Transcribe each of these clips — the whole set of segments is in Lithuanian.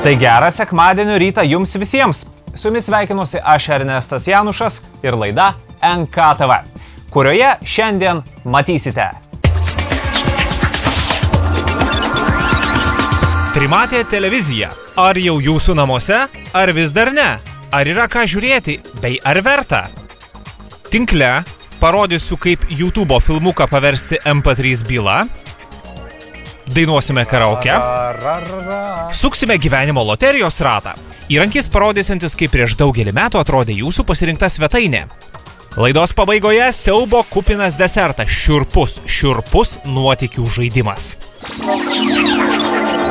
Tai gerą sekmadienio rytą jums visiems. Su jumis sveikinuosi aš Ernestas Janušas ir laida NKTV, kurioje šiandien matysite. Trimatė televizija. Ar jau jūsų namuose, ar vis dar ne? Ar yra ką žiūrėti, bei ar verta? Tinkle parodysiu, kaip YouTube'o filmuką paversti MP3 bylą. Dainuosime karaoke. Suksime gyvenimo loterijos ratą. Įrankis parodysantis, kaip prieš daugelį metų atrodė jūsų pasirinkta svetainė. Laidos pabaigoje siaubo kupinas desertas. Šiurpus nuotykių žaidimas.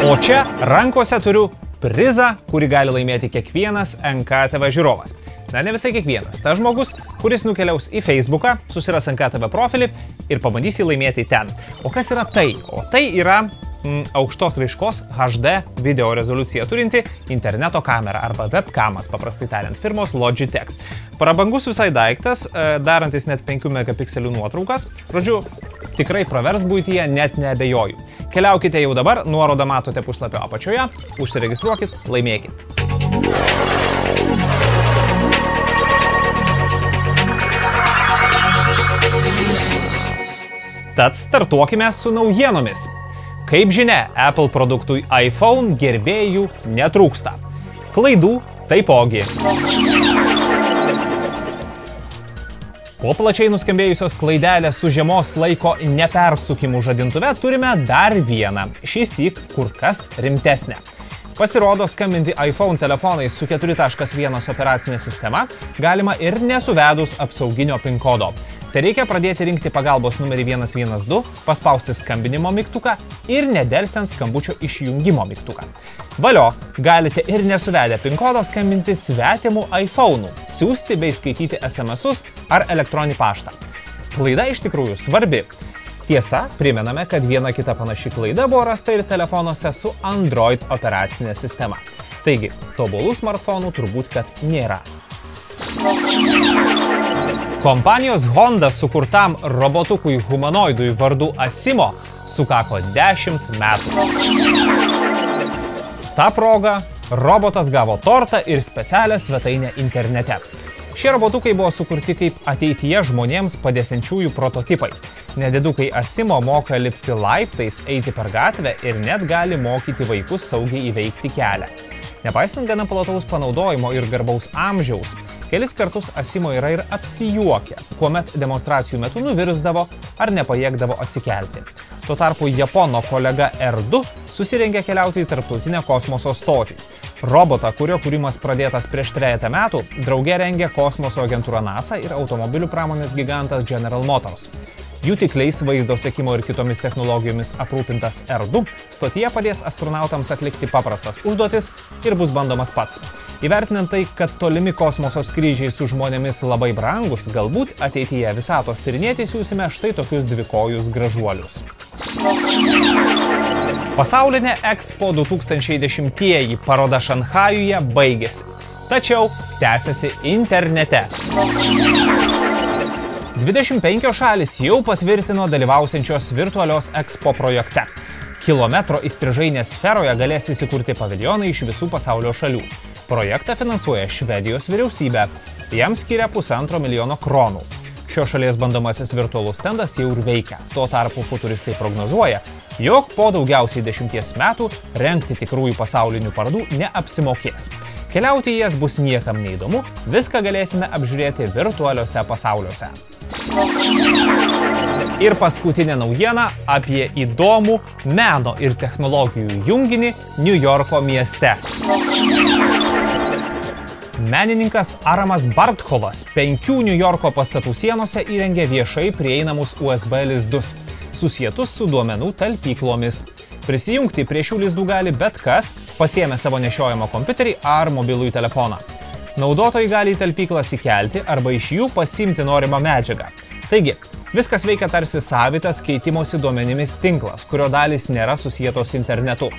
O čia rankose turiu prizą, kurį gali laimėti kiekvienas NKTV žiūrovas. Na, ne visai kiekvienas. Ta žmogus, kuris nukeliaus į Facebooką, susiras NKTV profilį ir pabandys jį laimėti ten. O kas yra tai? O tai yra aukštos raiškos HD video rezoliuciją turinti interneto kamera arba webcamas, paprastai tariant, firmos Logitech. Prabangus visai daiktas, darantis net 5 megapikselių nuotraukas. Žodžiu, tikrai pravers buityje, net neabejoju. Keliaukite jau dabar, nuorodą matote puslapio apačioje, užsiregistruokit, laimėkit. Tad startuokime su naujienomis. Kaip žinia, Apple produktui iPhone gerbėjų netrūksta. Klaidų taipogi. Po plačiai nuskambėjusios klaidelės su žiemos laiko nepersukimų žadintuve turime dar vieną, šįsyk kur kas rimtesnę. Pasirodo, skambinti iPhone telefonais su 4.1 operacinė sistema galima ir nesuvedus apsauginio PIN kodo. Tai reikia pradėti rinkti pagalbos numerį 112, paspausti skambinimo mygtuką ir nedelsiant skambučio išjungimo mygtuką. Valio, galite ir nesuvedę PIN kodo skambinti svetimų iPhone'ų, siųsti bei skaityti SMS-us ar elektroninį paštą. Klaida iš tikrųjų svarbi. Tiesa, primename, kad viena kita panaši klaida buvo rasta ir telefonuose su Android operacinė sistema. Taigi, tobulų smartfonų turbūt kad nėra. Kompanijos Honda sukurtam robotukui humanoidui vardu Asimo sukako 10 metų. Ta proga robotas gavo tortą ir specialią svetainę internete. Šie robotukai buvo sukurti kaip ateityje žmonėms padėsiančiųjų prototipai. Nedidukai Asimo moka lipti laiptais, eiti per gatvę ir net gali mokyti vaikus saugiai įveikti kelią. Nepaisant gana plataus panaudojimo ir garbaus amžiaus, kelis kartus Asimo yra ir apsijuokę, kuomet demonstracijų metu nuvirsdavo ar nepajėgdavo atsikelti. Tuo tarpu Japono kolega R2 susirengė keliauti į tarptautinę kosmoso stotį. Robotą, kurio kūrimas pradėtas prieš 3 metų, drauge rengia kosmoso agentūra NASA ir automobilių pramonės gigantas General Motors. Jutikliais, vaizdo sekimo ir kitomis technologijomis aprūpintas R2 stotyje padės astronautams atlikti paprastas užduotis ir bus bandomas pats. Įvertinant tai, kad tolimi kosmoso skrydžiai su žmonėmis labai brangus, galbūt ateityje visatos tyrinėti siūsime štai tokius dvikojus gražuolius. Pasaulinė Expo 2010 paroda Šanchajuje baigėsi, tačiau tęsiasi internete. 25 šalis jau patvirtino dalyvausiančios virtualios Expo projekte. Kilometro įstrižainės sferoje galės įsikurti paviljonai iš visų pasaulio šalių. Projektą finansuoja Švedijos vyriausybė. Jam skiria 1,5 milijono kronų. Šios šalies bandomasis virtualus stendas jau ir veikia. Tuo tarpu futuristai prognozuoja, jog po daugiausiai 10 metų rengti tikrųjų pasaulinių parodų neapsimokės. Keliauti į jas bus niekam neįdomu, viską galėsime apžiūrėti virtualiuose pasauliuose. Ir paskutinė naujiena apie įdomų meno ir technologijų junginį New Yorko mieste. Menininkas Aramas Bartchovas 5 New Yorko pastatų sienose įrengė viešai prieinamus USB lizdus, susietus su duomenų talpyklomis. Prisijungti prie šių lizdų gali bet kas, pasiėmę savo nešiojamą kompiuterį ar mobilųjį telefoną. Naudotojai gali į talpyklas įkelti arba iš jų pasiimti norimą medžiagą. Taigi, viskas veikia tarsi savitas keitimosi duomenimis tinklas, kurio dalys nėra susietos internetu.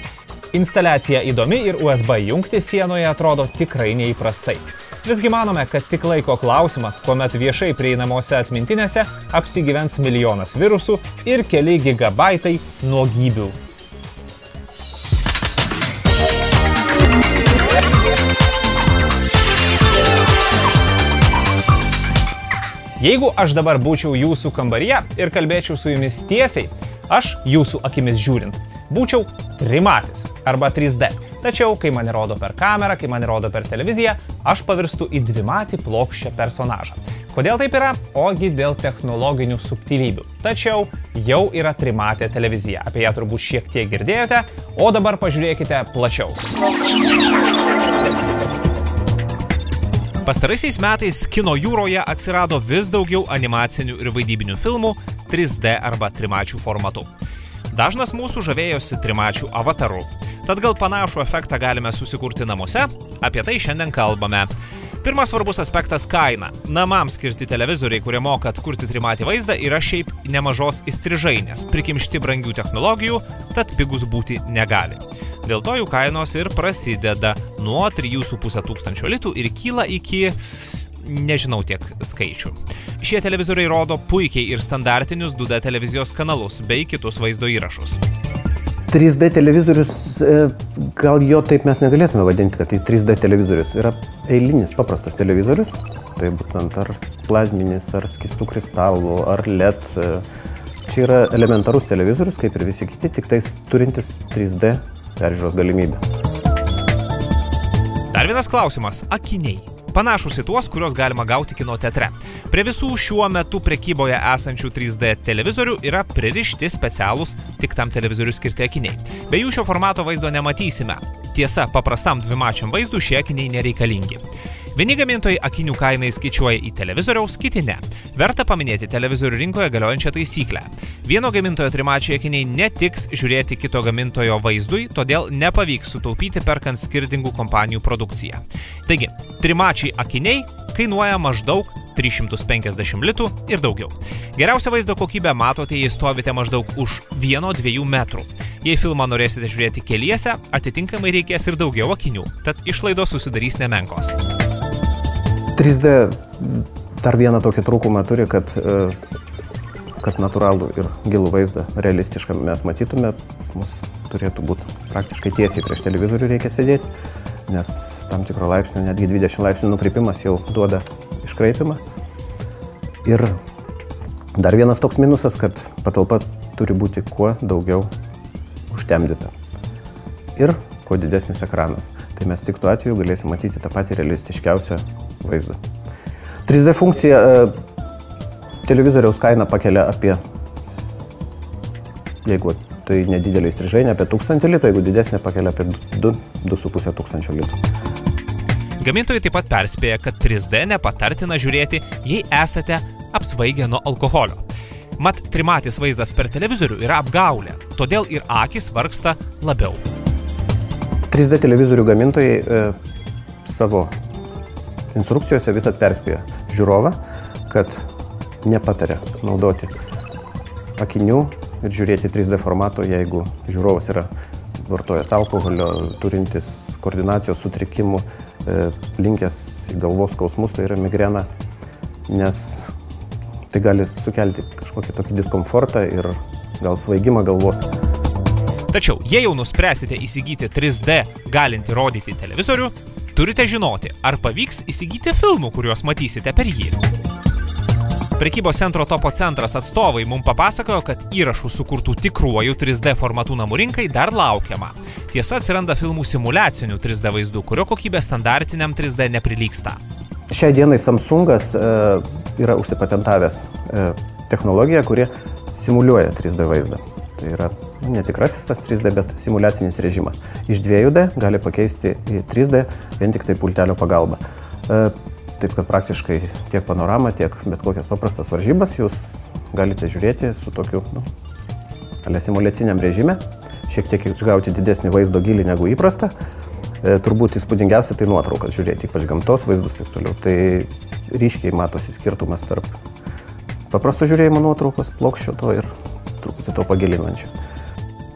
Instaliacija įdomi ir USB jungti sienoje atrodo tikrai neįprastai. Visgi manome, kad tik laiko klausimas, kuomet viešai prieinamose atmintinėse apsigyvens milijonas virusų ir keli gigabaitai nuogybių. Jeigu aš dabar būčiau jūsų kambaryje ir kalbėčiau su jumis tiesiai, aš jūsų akimis žiūrint būčiau trimatis arba 3D. Tačiau, kai mane rodo per kamerą, kai mane rodo per televiziją, aš pavirstu į dvimatį plokščią personažą. Kodėl taip yra? Ogi dėl technologinių subtilybių. Tačiau jau yra trimatė televizija. Apie ją turbūt šiek tiek girdėjote, o dabar pažiūrėkite plačiau. Pastaraisiais metais kino jūroje atsirado vis daugiau animacinių ir vaidybinių filmų 3D arba trimačių formatu. Dažnas mūsų žavėjosi trimačių avataru. Tad gal panašų efektą galime susikurti namuose? Apie tai šiandien kalbame. Pirmas svarbus aspektas – kaina. Namams skirti televizoriai, kurie moka atkurti trimatį vaizdą, yra šiaip nemažos įstrižainės, prikimšti brangių technologijų, tad pigus būti negali. Dėl to jų kainos ir prasideda nuo 3,5 tūkstančio litų ir kyla iki, nežinau tiek skaičių. Šie televizoriai rodo puikiai ir standartinius 2D televizijos kanalus bei kitus vaizdo įrašus. 3D televizorius, gal jo taip mes negalėtume vadinti, kad tai 3D televizorius. Yra eilinis paprastas televizorius, tai būtent ar plazminis, ar skystų kristalų, ar LED. Čia yra elementarus televizorius, kaip ir visi kiti, tik tais turintis 3D peržiūros galimybę. Dar vienas klausimas – akiniai. Panašus į tuos, kuriuos galima gauti kino teatre. Prie visų šiuo metu prekyboje esančių 3D televizorių yra pririšti specialūs tik tam televizorių skirti akiniai. Be jų šio formato vaizdo nematysime. Tiesa, paprastam dvimačiam vaizdui šie akiniai nereikalingi. Vieni gamintojai akinių kainą įskaičiuoja į televizoriaus, kiti ne. Verta paminėti televizorių rinkoje galiojančią taisyklę. Vieno gamintojo trimačiai akiniai netiks žiūrėti kito gamintojo vaizdui, todėl nepavyks sutaupyti perkant skirtingų kompanijų produkciją. Taigi, trimačiai akiniai kainuoja maždaug 350 litų ir daugiau. Geriausią vaizdo kokybę matote, jei stovite maždaug už 1-2 metrų. Jei filmą norėsite žiūrėti keliese, atitinkamai reikės ir daugiau akinių, tad išlaidos susidarys nemenkos. 3D dar vieną tokį trūkumą turi, kad natūralų ir gilų vaizdą realistišką mes matytume. Mus turėtų būti praktiškai tiesiai prieš televizorių reikia sėdėti, nes tam tikro laipsnio, netgi 20 laipsnių nukrypimas jau duoda iškraipimą. Ir dar vienas toks minusas, kad patalpa turi būti kuo daugiau užtemdyta ir kuo didesnis ekranas. Tai mes tik tuo atveju galėsim matyti tą patį realistiškiausią vaizdą. 3D funkcija televizoriaus kainą pakelia apie, jeigu tai nedidelė įstrižainė, apie 1000 litų, jeigu didesnė pakelia apie 2,5 tūkstančio litų. Gamintojai taip pat perspėja, kad 3D nepatartina žiūrėti, jei esate apsvaigę nuo alkoholio. Mat, trimatis vaizdas per televizorių yra apgaulė, todėl ir akys vargsta labiau. 3D televizorių gamintojai savo instrukcijose visat perspėja žiūrovą, kad nepataria naudoti akinių ir žiūrėti 3D formato, jeigu žiūrovas yra vartojęs alkoholio, turintis koordinacijos sutrikimų, linkęs į galvos skausmus, tai yra migrena, nes tai gali sukelti kažkokį tokį diskomfortą ir gal svaigimą galvos. Tačiau, jei jau nuspręsite įsigyti 3D galintį rodyti televizorių, turite žinoti, ar pavyks įsigyti filmų, kuriuos matysite per jį. Prekybos centro Topo centras atstovai mums papasakojo, kad įrašų sukurtų tikruoju 3D formatų namų rinkai dar laukiama. Tiesa, atsiranda filmų simuliacinių 3D vaizdų, kurio kokybė standartiniam 3D neprilygsta. Šiai dienai Samsungas yra užsipatentavęs technologiją, kuri simuliuoja 3D vaizdą. Tai yra netikrasis tas 3D, bet simuliacinis režimas. Iš 2D gali pakeisti į 3D vien tik tai pultelio pagalba. Taip, kad praktiškai tiek panoramą, tiek bet kokias paprastas varžybas jūs galite žiūrėti su tokiu simuliaciniam režime, šiek tiek išgauti didesnį vaizdo gilį negu įprasta. Turbūt įspūdingiausia tai nuotraukas žiūrėti, ypač gamtos vaizdus taip toliau. Tai ryškiai matosi skirtumas tarp paprasto žiūrėjimo nuotraukos, plokščio to ir truputį to pagilinančio.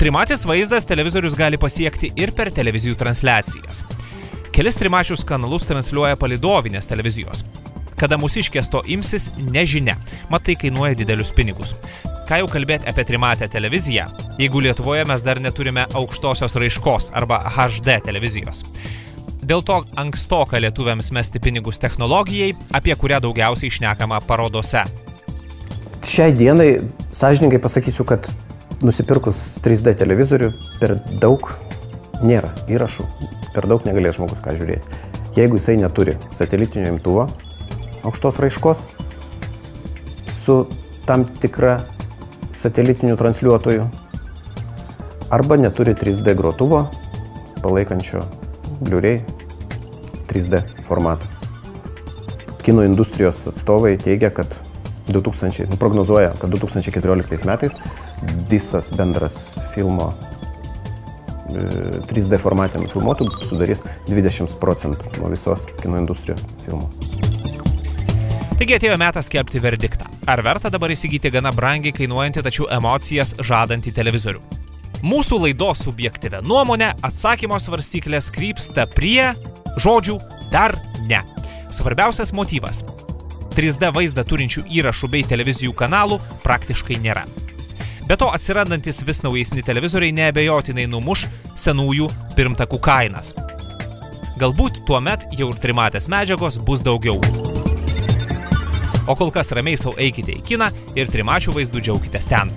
Trimatis vaizdas televizorius gali pasiekti ir per televizijų transliacijas. Kelis trimačius kanalus transliuoja palydovinės televizijos. Kada mūsiškės to imsis, nežinia, mat tai kainuoja didelius pinigus. Ką jau kalbėti apie trimatę televiziją, jeigu Lietuvoje mes dar neturime aukštosios raiškos arba HD televizijos. Dėl to ankstoka lietuviams mesti pinigus technologijai, apie kurią daugiausiai šnekama parodose. Šiai dienai, sąžiningai pasakysiu, kad nusipirkus 3D televizorių per daug nėra įrašų, per daug negalės žmogus ką žiūrėti. Jeigu jisai neturi satelitinio imtuvo, aukštos raiškos, su tam tikra satelitiniu transliuotoju, arba neturi 3D grotuvo, palaikančio Blu-ray 3D formatą. Kino industrijos atstovai teigia, kad prognozuoja, kad 2014 metais visas bendras filmo 3D formatė nufilmuotų sudarys 20% nuo visos kino industrijos filmų. Taigi atėjo metas skelbti verdiktą. Ar verta dabar įsigyti gana brangiai kainuojantį, tačiau emocijas žadantį televizorių? Mūsų laidos subjektyvia nuomonė atsakymo svarstyklės krypsta prie žodžių dar ne. Svarbiausias motyvas – 3D vaizdą turinčių įrašų bei televizijų kanalų praktiškai nėra. Be to atsirandantis vis naujesni televizoriai neabejotinai numuš senųjų pirmtakų kainas. Galbūt tuomet jau ir trimatės medžiagos bus daugiau. O kol kas ramiai sau eikite į kiną ir trimačių vaizdų džiaukitės ten.